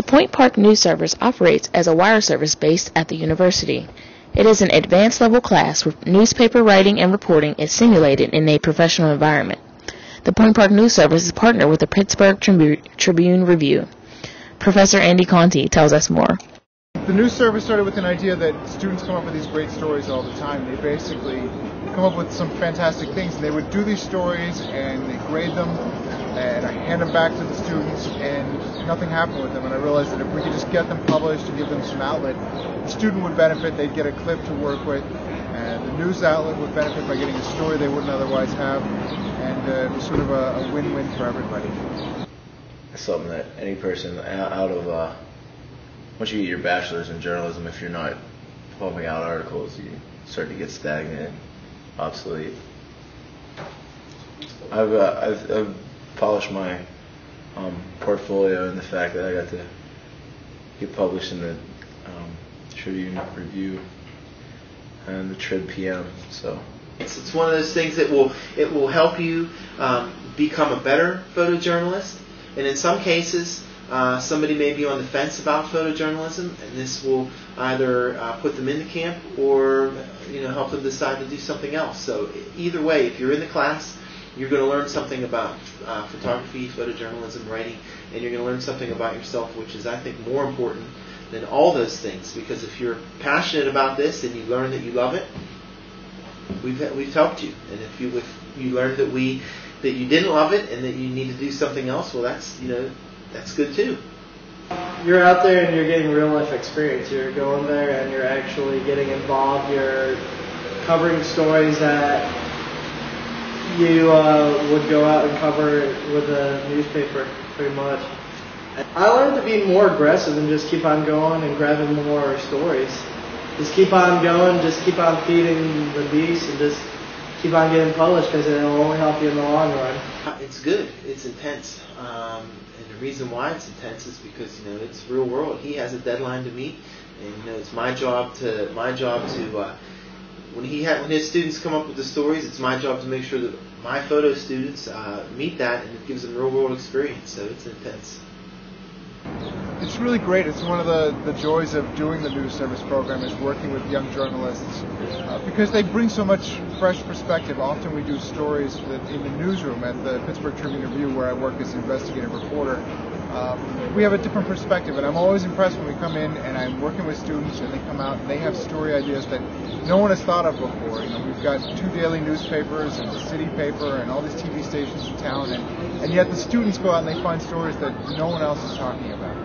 Point Park News Service operates as a wire service based at the university. It is an advanced level class where newspaper writing and reporting is simulated in a professional environment. The Point Park News Service is partnered with the Pittsburgh Tribune Review. Professor Andy Conti tells us more. The news service started with an idea that students come up with these great stories all the time. They basically come up with some fantastic things, and they would do these stories and they grade them and I hand them back to the students, and nothing happened with them. And I realized that if we could just get them published and give them some outlet, the student would benefit. They'd get a clip to work with, and the news outlet would benefit by getting a story they wouldn't otherwise have, and it was sort of a win-win for everybody. It's something that any person out of once you get your bachelor's in journalism, if you're not pumping out articles, you start to get stagnant and obsolete. I've polished my portfolio in the fact that I got to get published in the Tribune Review and the Trib PM. So it's one of those things that will help you become a better photojournalist, and in some cases somebody may be on the fence about photojournalism, and this will either put them in the camp or help them decide to do something else. So either way, if you're in the class, you're going to learn something about photography, photojournalism, writing, and you're going to learn something about yourself, which is, I think, more important than all those things. Because if you're passionate about this and you learn that you love it, we've helped you. And if you learned that you didn't love it and that you need to do something else, well, that's good too. You're out there and you're getting real life experience. You're going there and you're actually getting involved. You're covering stories that you would go out and cover with a newspaper, pretty much. I learned to be more aggressive and just keep on going and grabbing more stories. Just keep on going, just keep on feeding the beast, and just keep on getting published, because it'll only help you in the long run. It's good. It's intense. And the reason why it's intense is because it's real world. He has a deadline to meet, and it's my job to when his students come up with the stories, it's my job to make sure that my photo students meet that, and it gives them real world experience. So it's intense. It's really great. It's one of the joys of doing the news service program is working with young journalists because they bring so much fresh perspective. Often we do stories in the newsroom at the Pittsburgh Tribune Review, where I work as an investigative reporter. We have a different perspective, and I'm always impressed when we come in and I'm working with students and they come out and they have story ideas that no one has thought of before. We've got 2 daily newspapers and the city paper and all these TV stations in town, and yet the students go out and they find stories that no one else is talking about.